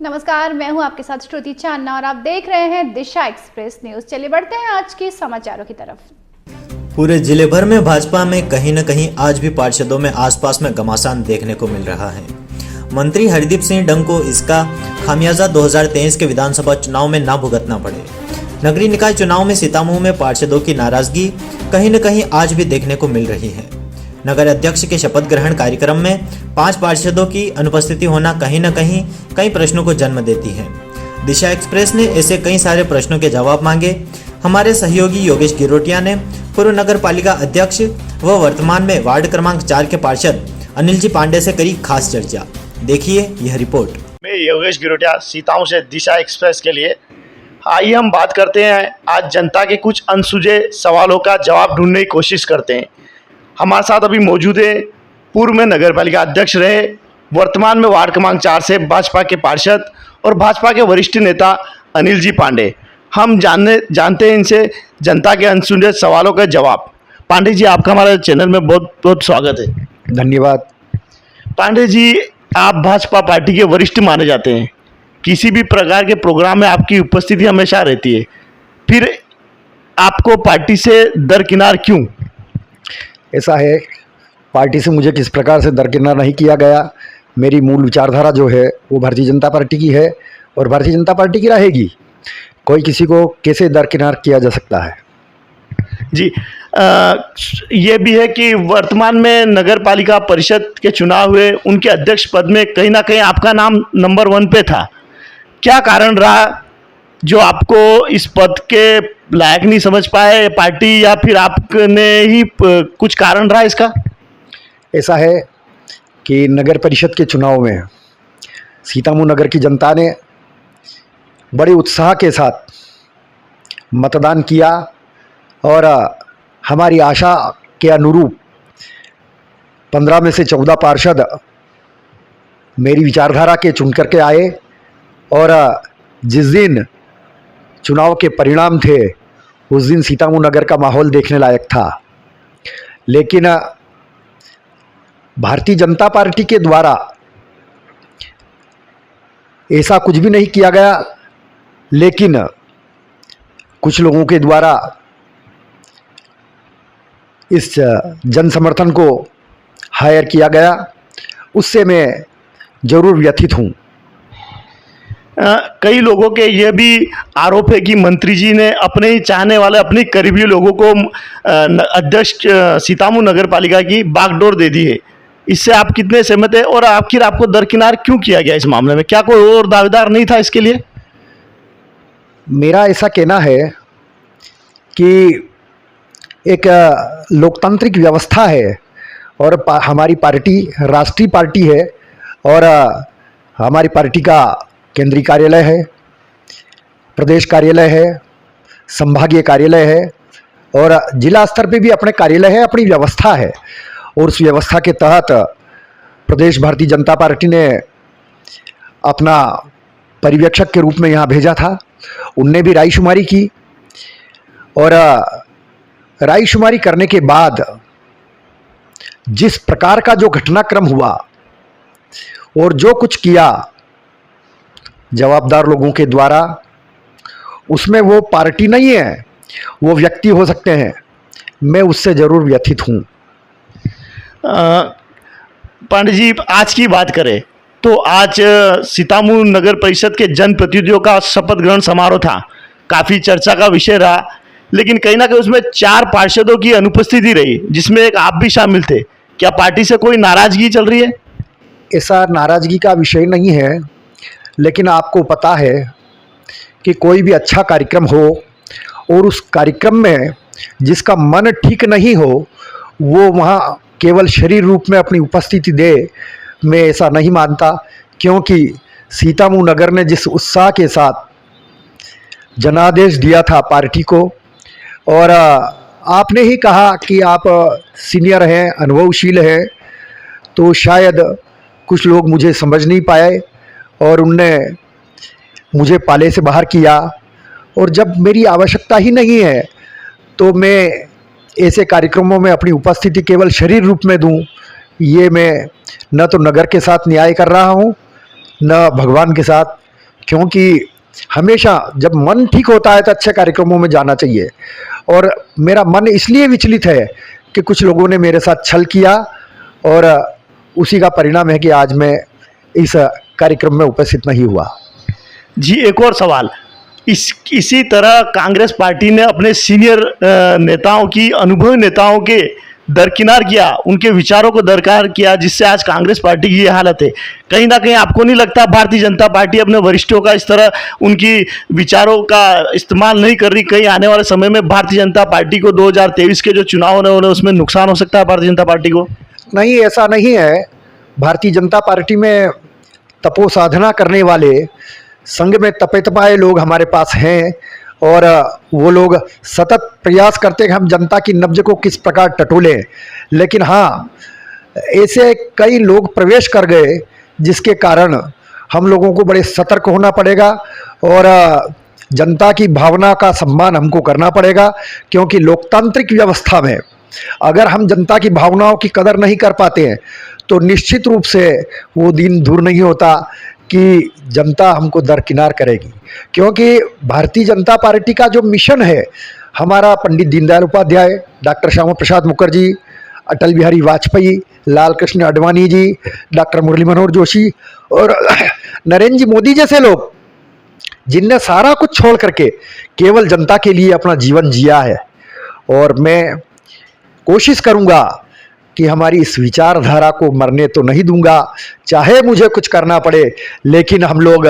नमस्कार, मैं हूं आपके साथ श्रुति चांदना और आप देख रहे हैं दिशा एक्सप्रेस न्यूज। चलिए बढ़ते हैं आज के समाचारों की तरफ। पूरे जिले भर में भाजपा में कहीं न कहीं आज भी पार्षदों में आसपास में घमासान देखने को मिल रहा है। मंत्री हरदीप सिंह डंग को इसका खामियाजा 2023 के विधानसभा चुनाव में ना भुगतना पड़े। नगरीय निकाय चुनाव में सीतामऊ में पार्षदों की नाराजगी कहीं न कहीं आज भी देखने को मिल रही है। नगर अध्यक्ष के शपथ ग्रहण कार्यक्रम में 5 पार्षदों की अनुपस्थिति होना कहीं न कहीं कई प्रश्नों को जन्म देती है। दिशा एक्सप्रेस ने ऐसे कई सारे प्रश्नों के जवाब मांगे। हमारे सहयोगी योगेश गिरोटिया ने पूर्व नगर पालिका अध्यक्ष व वर्तमान में वार्ड क्रमांक 4 के पार्षद अनिल जी पांडे से करी खास चर्चा। देखिए यह रिपोर्ट। मैं योगेश गिरोटिया सीतामऊ से दिशा एक्सप्रेस के लिए। आइए हम बात करते हैं, आज जनता के कुछ अनसुलझे सवालों का जवाब ढूंढने की कोशिश करते हैं। हमारे साथ अभी मौजूद है पूर्व में नगर पालिका अध्यक्ष रहे, वर्तमान में वार्ड क्रमांक 4 से भाजपा के पार्षद और भाजपा के वरिष्ठ नेता अनिल जी पांडे। हम जानते हैं इनसे जनता के अनसुलझे सवालों का जवाब। पांडे जी, आपका हमारे चैनल में बहुत बहुत स्वागत है। धन्यवाद। पांडे जी, आप भाजपा पार्टी के वरिष्ठ माने जाते हैं। किसी भी प्रकार के प्रोग्राम में आपकी उपस्थिति हमेशा रहती है, फिर आपको पार्टी से दरकिनार क्यों? ऐसा है, पार्टी से मुझे किस प्रकार से दरकिनार नहीं किया गया। मेरी मूल विचारधारा जो है वो भारतीय जनता पार्टी की है और भारतीय जनता पार्टी की रहेगी। कोई किसी को कैसे दरकिनार किया जा सकता है? जी, ये भी है कि वर्तमान में नगर पालिका परिषद के चुनाव हुए, उनके अध्यक्ष पद में कहीं ना कहीं आपका नाम नंबर 1 पे था। क्या कारण रहा जो आपको इस पद के लायक नहीं समझ पाए पार्टी, या फिर आपने ही कुछ कारण रहा इसका? ऐसा है कि नगर परिषद के चुनाव में सीतामऊ नगर की जनता ने बड़े उत्साह के साथ मतदान किया और हमारी आशा के अनुरूप 15 में से 14 पार्षद मेरी विचारधारा के चुन करके आए और जिस दिन चुनाव के परिणाम थे उस दिन सीतामऊ नगर का माहौल देखने लायक था। लेकिन भारतीय जनता पार्टी के द्वारा ऐसा कुछ भी नहीं किया गया, लेकिन कुछ लोगों के द्वारा इस जन समर्थन को हायर किया गया, उससे मैं जरूर व्यथित हूँ। कई लोगों के यह भी आरोप है कि मंत्री जी ने अपने ही चाहने वाले, अपने करीबी लोगों को अध्यक्ष सीतामऊ नगर पालिका की बागडोर दे दी है। इससे आप कितने सहमत हैं और आखिर आपको दरकिनार क्यों किया गया इस मामले में? क्या कोई और दावेदार नहीं था इसके लिए? मेरा ऐसा कहना है कि एक लोकतांत्रिक व्यवस्था है और हमारी पार्टी राष्ट्रीय पार्टी है और हमारी पार्टी का केंद्रीय कार्यालय है, प्रदेश कार्यालय है, संभागीय कार्यालय है और जिला स्तर पे भी अपने कार्यालय है, अपनी व्यवस्था है। और उस व्यवस्था के तहत प्रदेश भारतीय जनता पार्टी ने अपना पर्यवेक्षक के रूप में यहाँ भेजा था। उनने भी रायशुमारी की और रायशुमारी करने के बाद जिस प्रकार का जो घटनाक्रम हुआ और जो कुछ किया जवाबदार लोगों के द्वारा, उसमें वो पार्टी नहीं है, वो व्यक्ति हो सकते हैं। मैं उससे जरूर व्यथित हूँ। पांडे जी, आज की बात करें तो आज सीतामऊ नगर परिषद के जनप्रतिनिधियों का शपथ ग्रहण समारोह था। काफ़ी चर्चा का विषय रहा, लेकिन कहीं ना कहीं उसमें 4 पार्षदों की अनुपस्थिति रही, जिसमें एक आप भी शामिल थे। क्या पार्टी से कोई नाराजगी चल रही है? ऐसा नाराजगी का विषय नहीं है, लेकिन आपको पता है कि कोई भी अच्छा कार्यक्रम हो और उस कार्यक्रम में जिसका मन ठीक नहीं हो वो वहाँ केवल शरीर रूप में अपनी उपस्थिति दे, मैं ऐसा नहीं मानता। क्योंकि सीतामऊ नगर ने जिस उत्साह के साथ जनादेश दिया था पार्टी को, और आपने ही कहा कि आप सीनियर हैं, अनुभवशील हैं, तो शायद कुछ लोग मुझे समझ नहीं पाए और उनने मुझे पाले से बाहर किया। और जब मेरी आवश्यकता ही नहीं है तो मैं ऐसे कार्यक्रमों में अपनी उपस्थिति केवल शरीर रूप में दूं, ये मैं न तो नगर के साथ न्याय कर रहा हूं, न भगवान के साथ, क्योंकि हमेशा जब मन ठीक होता है तो अच्छे कार्यक्रमों में जाना चाहिए। और मेरा मन इसलिए विचलित है कि कुछ लोगों ने मेरे साथ छल किया और उसी का परिणाम है कि आज मैं इस कार्यक्रम में उपस्थित नहीं हुआ। जी, एक और सवाल, इसी तरह कांग्रेस पार्टी ने अपने सीनियर नेताओं की, अनुभवी नेताओं के दरकिनार किया, उनके विचारों को दरकार किया, जिससे आज कांग्रेस पार्टी की ये हालत है। कहीं ना कहीं आपको नहीं लगता भारतीय जनता पार्टी अपने वरिष्ठों का इस तरह उनकी विचारों का इस्तेमाल नहीं कर रही? कहीं आने वाले समय में भारतीय जनता पार्टी को 2023 के जो चुनाव होने वाले उसमें नुकसान हो सकता है भारतीय जनता पार्टी को? नहीं, ऐसा नहीं है। भारतीय जनता पार्टी में तपो साधना करने वाले, संघ में तपे तपाए लोग हमारे पास हैं और वो लोग सतत प्रयास करते हैं कि हम जनता की नब्ज को किस प्रकार टटोलें। लेकिन हाँ, ऐसे कई लोग प्रवेश कर गए जिसके कारण हम लोगों को बड़े सतर्क होना पड़ेगा और जनता की भावना का सम्मान हमको करना पड़ेगा। क्योंकि लोकतांत्रिक व्यवस्था में अगर हम जनता की भावनाओं की कदर नहीं कर पाते हैं तो निश्चित रूप से वो दिन दूर नहीं होता कि जनता हमको दरकिनार करेगी। क्योंकि भारतीय जनता पार्टी का जो मिशन है, हमारा पंडित दीनदयाल उपाध्याय, डॉक्टर श्यामा प्रसाद मुखर्जी, अटल बिहारी वाजपेयी, लाल कृष्ण आडवाणी जी, डॉक्टर मुरली मनोहर जोशी और नरेंद्र जी मोदी जैसे लोग, जिनने सारा कुछ छोड़ करके केवल जनता के लिए अपना जीवन जिया है। और मैं कोशिश करूंगा कि हमारी इस विचारधारा को मरने तो नहीं दूंगा, चाहे मुझे कुछ करना पड़े। लेकिन हम लोग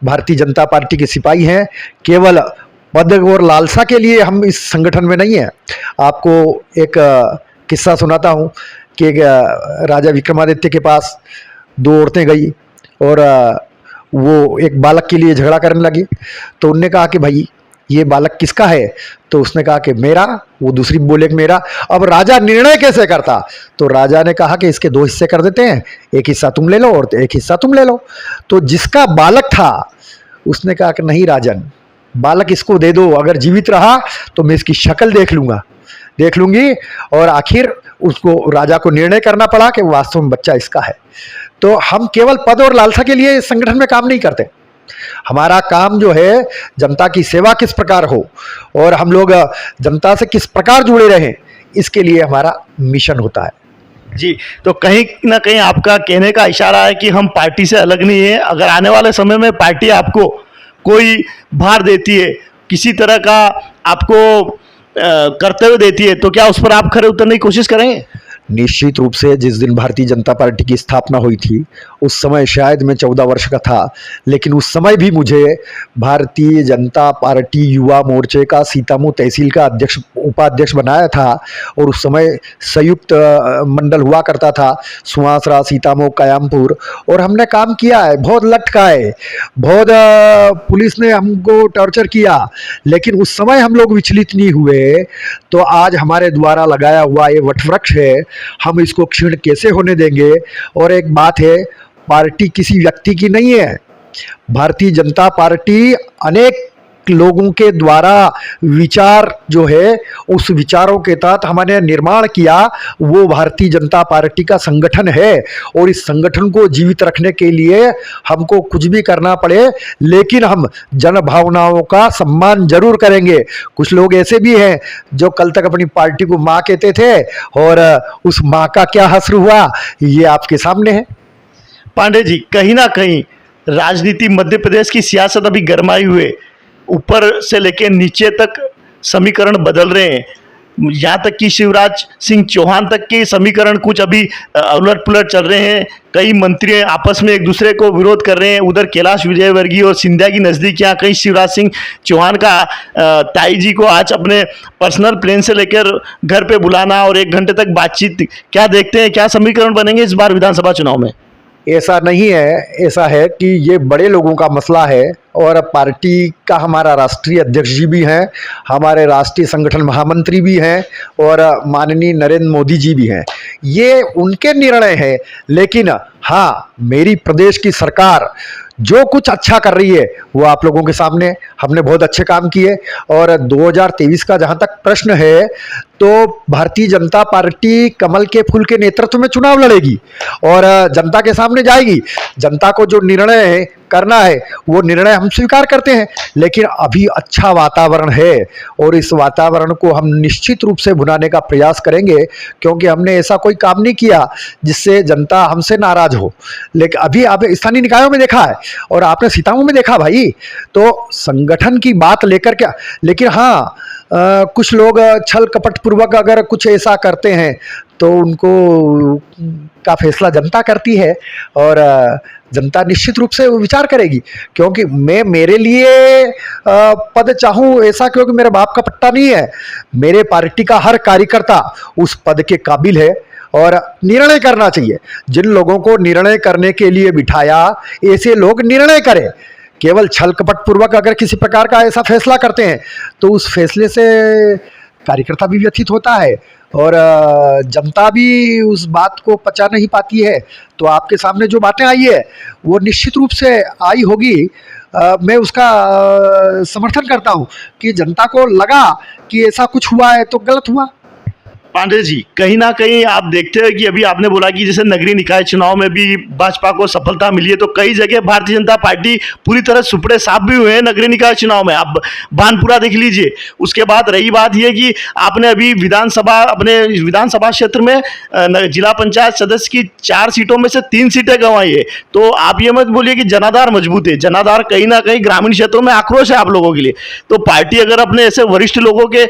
भारतीय जनता पार्टी के सिपाही हैं, केवल पद और लालसा के लिए हम इस संगठन में नहीं हैं। आपको एक किस्सा सुनाता हूँ कि एक राजा विक्रमादित्य के पास दो औरतें गई और वो एक बालक के लिए झगड़ा करने लगी। तो उनने कहा कि भाई ये बालक किसका है? तो उसने कहा कि मेरा। वो दूसरी बोले कि मेरा। अब राजा निर्णय कैसे करता? तो राजा ने कहा कि इसके दो हिस्से कर देते हैं, एक हिस्सा तुम ले लो और एक हिस्सा तुम ले लो। तो जिसका बालक था उसने कहा कि नहीं राजन, बालक इसको दे दो, अगर जीवित रहा तो मैं इसकी शक्ल देख लूंगी। और आखिर उसको, राजा को निर्णय करना पड़ा कि वास्तव में बच्चा इसका है। तो हम केवल पद और लालसा के लिए इस संगठन में काम नहीं करते। हमारा काम जो है जनता की सेवा किस प्रकार हो और हम लोग जनता से किस प्रकार जुड़े रहें, इसके लिए हमारा मिशन होता है। जी, तो कहीं ना कहीं आपका कहने का इशारा है कि हम पार्टी से अलग नहीं है। अगर आने वाले समय में पार्टी आपको कोई भार देती है, किसी तरह का आपको कर्तव्य देती है, तो क्या उस पर आप खरे उतरने की कोशिश करेंगे? निश्चित रूप से। जिस दिन भारतीय जनता पार्टी की स्थापना हुई थी उस समय शायद मैं 14 वर्ष का था, लेकिन उस समय भी मुझे भारतीय जनता पार्टी युवा मोर्चे का सीतामऊ तहसील का उपाध्यक्ष बनाया था। और उस समय संयुक्त मंडल हुआ करता था, सुहासरा, सीतामऊ, कयामपुर। और हमने काम किया है, बहुत लटकाए, बहुत पुलिस ने हमको टॉर्चर किया, लेकिन उस समय हम लोग विचलित नहीं हुए। तो आज हमारे द्वारा लगाया हुआ ये वटवृक्ष है, हम इसको क्षीण कैसे होने देंगे? और एक बात है, पार्टी किसी व्यक्ति की नहीं है। भारतीय जनता पार्टी अनेक लोगों के द्वारा विचार जो है, उस विचारों के तहत हमने निर्माण किया, वो भारतीय जनता पार्टी का संगठन है। और इस संगठन को जीवित रखने के लिए हमको कुछ भी करना पड़े, लेकिन हम जन भावनाओं का सम्मान जरूर करेंगे। कुछ लोग ऐसे भी हैं जो कल तक अपनी पार्टी को माँ कहते थे और उस माँ का क्या हश्र हुआ, ये आपके सामने है। पांडे जी, कहीं ना कहीं राजनीति, मध्य प्रदेश की सियासत अभी गरमाई हुए, ऊपर से लेकर नीचे तक समीकरण बदल रहे हैं। यहाँ तक कि शिवराज सिंह चौहान तक के समीकरण कुछ अभी उलट पुलट चल रहे हैं। कई मंत्री आपस में एक दूसरे को विरोध कर रहे हैं। उधर कैलाश विजयवर्गीय और सिंधिया की नज़दीकियाँ, कहीं शिवराज सिंह चौहान का ताई जी को आज अपने पर्सनल प्लेन से लेकर घर पे बुलाना और 1 घंटे तक बातचीत। क्या देखते हैं, क्या समीकरण बनेंगे इस बार विधानसभा चुनाव में? ऐसा नहीं है, ऐसा है कि ये बड़े लोगों का मसला है और पार्टी का हमारा राष्ट्रीय अध्यक्ष जी भी हैं, हमारे राष्ट्रीय संगठन महामंत्री भी हैं और माननीय नरेंद्र मोदी जी भी हैं। ये उनके निर्णय है। लेकिन हाँ, मेरी प्रदेश की सरकार जो कुछ अच्छा कर रही है वो आप लोगों के सामने, हमने बहुत अच्छे काम किए। और 2023 का जहाँ तक प्रश्न है, तो भारतीय जनता पार्टी कमल के फूल के नेतृत्व में चुनाव लड़ेगी और जनता के सामने जाएगी। जनता को जो निर्णय करना है वो निर्णय हम स्वीकार करते हैं। लेकिन अभी अच्छा वातावरण है और इस वातावरण को हम निश्चित रूप से भुनाने का प्रयास करेंगे, क्योंकि हमने ऐसा कोई काम नहीं किया जिससे जनता हमसे नाराज हो। लेकिन अभी आप स्थानीय निकायों में देखा है और आपने सीताओं में देखा भाई, तो संगठन की बात लेकर क्या, लेकिन हाँ कुछ लोग छल कपट पूर्वक अगर कुछ ऐसा करते हैं तो उनको का फैसला जनता करती है और जनता निश्चित रूप से विचार करेगी। क्योंकि मैं मेरे लिए पद चाहूँ ऐसा, क्योंकि मेरे बाप का पट्टा नहीं है। मेरे पार्टी का हर कार्यकर्ता उस पद के काबिल है और निर्णय करना चाहिए। जिन लोगों को निर्णय करने के लिए बिठाया, ऐसे लोग निर्णय करें। केवल छल कपट पूर्वक अगर किसी प्रकार का ऐसा फैसला करते हैं तो उस फैसले से कार्यकर्ता भी व्यथित होता है और जनता भी उस बात को पचा नहीं पाती है। तो आपके सामने जो बातें आई है वो निश्चित रूप से आई होगी। मैं उसका समर्थन करता हूं कि जनता को लगा कि ऐसा कुछ हुआ है तो गलत हुआ। पांडे जी, कहीं ना कहीं आप देखते हैं कि अभी आपने बोला कि जैसे नगरीय निकाय चुनाव में भी भाजपा को सफलता मिली है, तो कई जगह भारतीय जनता पार्टी पूरी तरह सुपड़े साफ भी हुए हैं नगरीय निकाय चुनाव में। आप भानपुरा देख लीजिए। उसके बाद रही बात यह कि आपने अभी अपने विधानसभा क्षेत्र में जिला पंचायत सदस्य की 4 सीटों में से 3 सीटें गंवाई है। तो आप ये मत बोलिए कि जनाधार मजबूत है। जनाधार कहीं ना कहीं ग्रामीण क्षेत्रों में आक्रोश है आप लोगों के लिए। तो पार्टी अगर अपने ऐसे वरिष्ठ लोगों के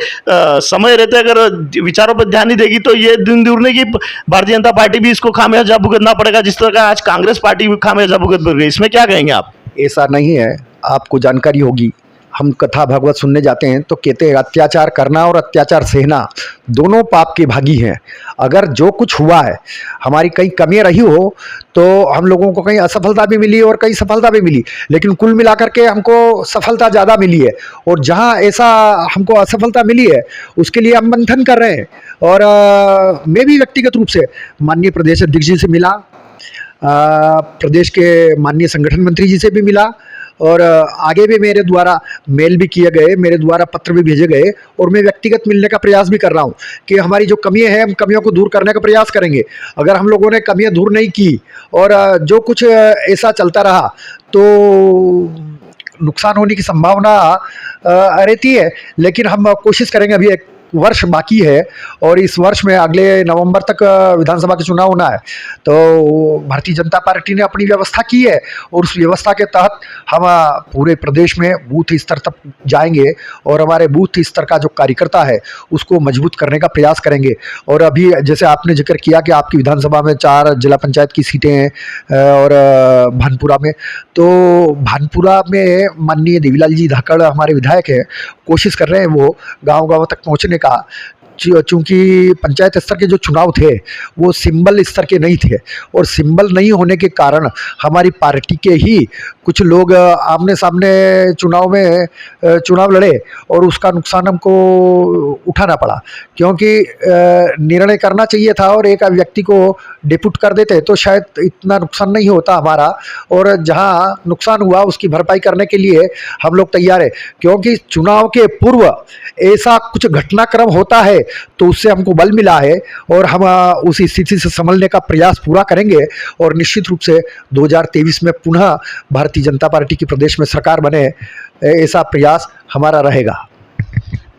समय रहते अगर विचारों पर ध्यान नहीं देगी तो ये दिन दूर नहीं कि भारतीय जनता पार्टी भी इसको खामियाजा भुगतना पड़ेगा, जिस तरह का आज कांग्रेस पार्टी भी खामियाजा भुगत रही है। इसमें क्या कहेंगे आप? ऐसा नहीं है, आपको जानकारी होगी। हम कथा भागवत सुनने जाते हैं तो कहते हैं अत्याचार करना और अत्याचार सहना दोनों पाप के भागी हैं। अगर जो कुछ हुआ है, हमारी कहीं कमियां रही हो तो हम लोगों को कहीं असफलता भी मिली और कहीं सफलता भी मिली, लेकिन कुल मिलाकर के हमको सफलता ज़्यादा मिली है। और जहां ऐसा हमको असफलता मिली है उसके लिए हम मंथन कर रहे हैं। और मैं भी व्यक्तिगत रूप से माननीय प्रदेश अध्यक्ष जी से मिला, प्रदेश के माननीय संगठन मंत्री जी से भी मिला और आगे भी मेरे द्वारा मेल भी किए गए, मेरे द्वारा पत्र भी भेजे गए और मैं व्यक्तिगत मिलने का प्रयास भी कर रहा हूं कि हमारी जो कमियां हैं हम कमियों को दूर करने का प्रयास करेंगे। अगर हम लोगों ने कमियां दूर नहीं की और जो कुछ ऐसा चलता रहा तो नुकसान होने की संभावना रहती है। लेकिन हम कोशिश करेंगे। अभी एक वर्ष बाकी है और इस वर्ष में अगले नवंबर तक विधानसभा के चुनाव होना है। तो भारतीय जनता पार्टी ने अपनी व्यवस्था की है और उस व्यवस्था के तहत हम पूरे प्रदेश में बूथ स्तर तक जाएंगे और हमारे बूथ स्तर का जो कार्यकर्ता है उसको मजबूत करने का प्रयास करेंगे। और अभी जैसे आपने जिक्र किया कि आपकी विधानसभा में 4 जिला पंचायत की सीटें हैं और भानपुरा में, तो भानपुरा में माननीय देवीलाल जी धाकड़ हमारे विधायक हैं, कोशिश कर रहे हैं वो गाँव-गाँव तक पहुँचने का। चूंकि पंचायत स्तर के जो चुनाव थे वो सिंबल स्तर के नहीं थे और सिंबल नहीं होने के कारण हमारी पार्टी के ही कुछ लोग आमने सामने चुनाव लड़े और उसका नुकसान हमको उठाना पड़ा। क्योंकि निर्णय करना चाहिए था और एक व्यक्ति को डिप्यूट कर देते तो शायद इतना नुकसान नहीं होता हमारा, और जहां नुकसान हुआ उसकी भरपाई करने के लिए हम लोग तैयार है। क्योंकि चुनाव के पूर्व ऐसा कुछ घटनाक्रम होता है तो उससे हमको बल मिला है और हम उस स्थिति से संभलने का प्रयास पूरा करेंगे और निश्चित रूप से 2023 में पुनः भारतीय जनता पार्टी की प्रदेश में सरकार बने, ऐसा प्रयास हमारा रहेगा।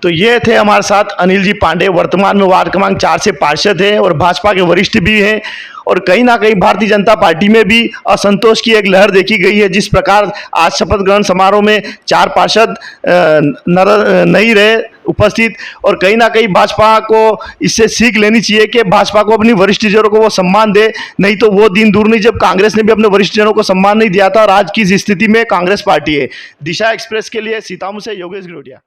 तो ये थे हमारे साथ अनिल जी पांडे, वर्तमान में वार्ड क्रमांक 4 से पार्षद हैं और भाजपा के वरिष्ठ भी हैं। और कहीं ना कहीं भारतीय जनता पार्टी में भी असंतोष की एक लहर देखी गई है। जिस प्रकार आज शपथ ग्रहण समारोह में 4 पार्षद नहीं रहे उपस्थित, और कहीं ना कहीं भाजपा को इससे सीख लेनी चाहिए कि भाजपा को अपनी वरिष्ठजनों को वो सम्मान दे। नहीं तो वो दिन दूर नहीं जब कांग्रेस ने भी अपने वरिष्ठजनों को सम्मान नहीं दिया था और आज की इस स्थिति में कांग्रेस पार्टी है। दिशा एक्सप्रेस के लिए सीतामऊ से योगेश गिरोटिया।